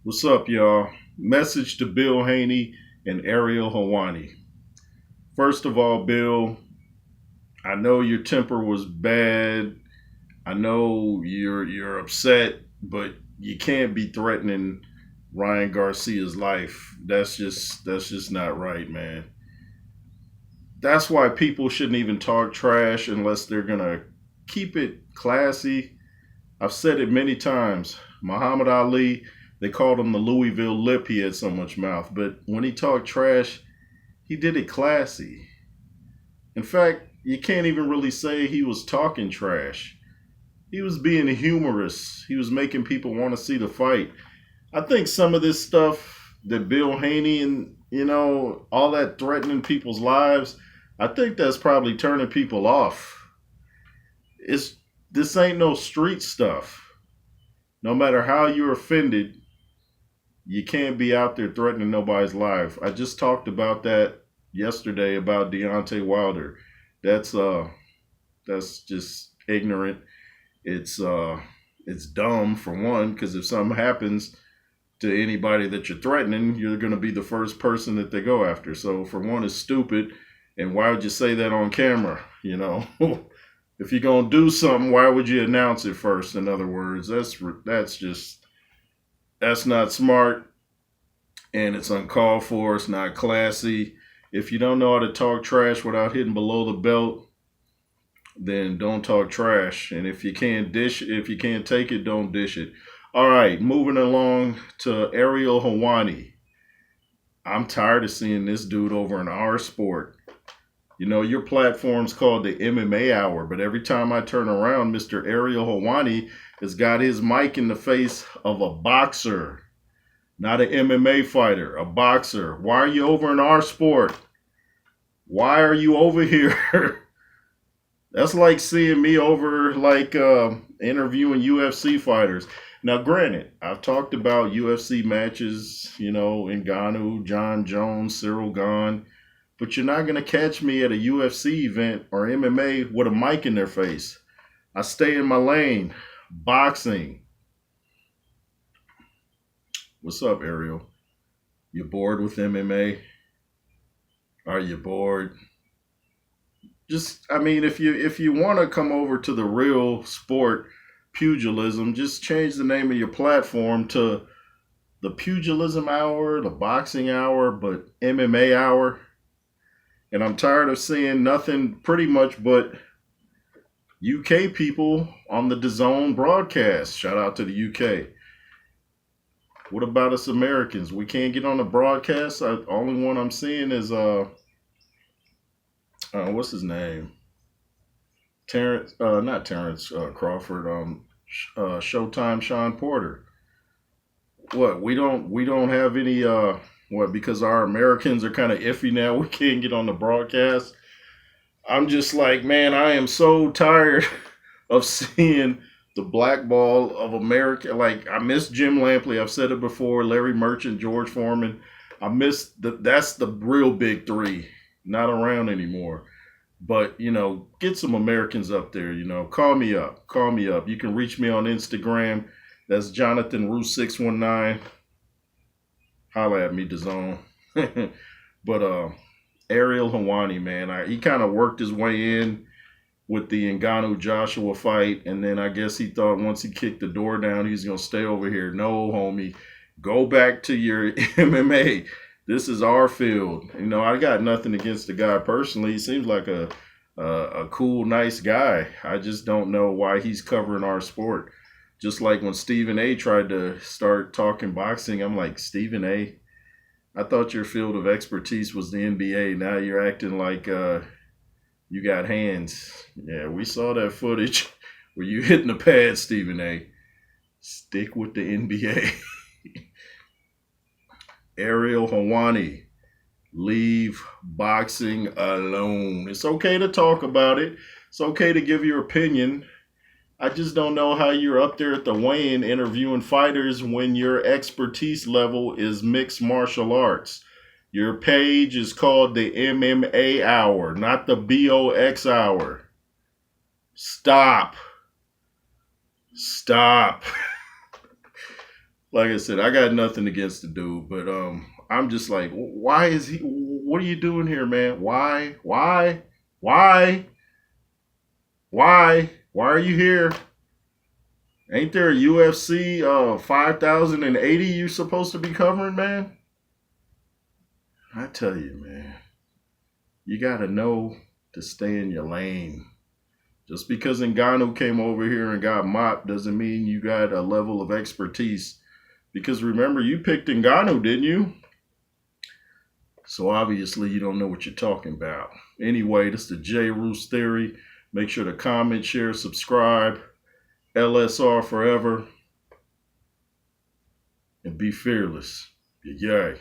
What's up, y'all? Message to Bill Haney and Ariel Helwani. First of all, Bill, I know your temper was bad. I know you're upset, but you can't be threatening Ryan Garcia's life. That's just not right, man. That's why people shouldn't even talk trash unless they're gonna keep it classy. I've said it many times. Muhammad Ali, they called him the Louisville lip. He had so much mouth. But when he talked trash, he did it classy. In fact, you can't even really say he was talking trash. He was being humorous. He was making people want to see the fight. I think some of this stuff that Bill Haney and, all that threatening people's lives, I think that's probably turning people off. It's This ain't no street stuff. No matter how you're offended, you can't be out there threatening nobody's life. I just talked about that yesterday about Deontay Wilder. That's just ignorant. It's dumb for one, because if something happens to anybody that you're threatening, you're going to be the first person that they go after. So for one, it's stupid. And why would you say that on camera? If you're going to do something, why would you announce it first? In other words, that's not smart, and it's uncalled for. It's not classy. If you don't know how to talk trash without hitting below the belt, then don't talk trash. And if you can't take it, don't dish it. All right, moving along to Ariel Helwani. I'm tired of seeing this dude over in our sport. Your platform's called the MMA Hour, but every time I turn around, Mr. Ariel Helwani has got his mic in the face of a boxer, not an MMA fighter, a boxer. Why are you over in our sport? Why are you over here? That's like seeing me over, interviewing UFC fighters. Now, granted, I've talked about UFC matches, Ngannou, John Jones, Cyril Gane, but you're not going to catch me at a UFC event or MMA with a mic in their face. I stay in my lane. Boxing. What's up, Ariel? You bored with MMA? Are you bored? If you want to come over to the real sport, pugilism, just change the name of your platform to the Pugilism Hour, the Boxing Hour, but MMA Hour. And I'm tired of seeing nothing pretty much but UK people on the DAZN broadcast. Shout out to the UK. What about us Americans? We can't get on the broadcast. Only one I'm seeing is what's his name? Not Terrence Crawford. Showtime Sean Porter. What? We don't have any. Because our Americans are kind of iffy now. We can't get on the broadcast. I'm just like, man, I am so tired of seeing the blackball of America. Like, I miss Jim Lampley. I've said it before. Larry Merchant, George Foreman. That's the real big three. Not around anymore. But, get some Americans up there, Call me up. Call me up. You can reach me on Instagram. That's Jonathan Root 619. Holla at me, DAZN. But Ariel Helwani, man, he kind of worked his way in with the Ngannou Joshua fight, and then I guess he thought once he kicked the door down, he's gonna stay over here. No, homie, go back to your MMA. This is our field. I got nothing against the guy personally. He seems like a cool, nice guy. I just don't know why he's covering our sport. Just like when Stephen A. tried to start talking boxing, I'm like, Stephen A., I thought your field of expertise was the NBA. Now you're acting like you got hands. Yeah, we saw that footage where you hitting the pad, Stephen A. Stick with the NBA. Ariel Helwani, leave boxing alone. It's okay to talk about it. It's okay to give your opinion. I just don't know how you're up there at the weigh-in interviewing fighters when your expertise level is mixed martial arts. Your page is called the MMA Hour, not the BOX Hour. Stop. like I said, I got nothing against the dude, but I'm just like, why is he? What are you doing here, man? Why, why are you here? Ain't there a UFC 5080 you supposed to be covering, man? I tell you, man, you gotta know to stay in your lane. Just because Ngannou came over here and got mopped doesn't mean you got a level of expertise. Because remember, you picked Ngannou, didn't you? So obviously you don't know what you're talking about. Anyway, this is the J. Roos Theory. Make sure to comment, share, subscribe. LSR forever. And be fearless. Yay.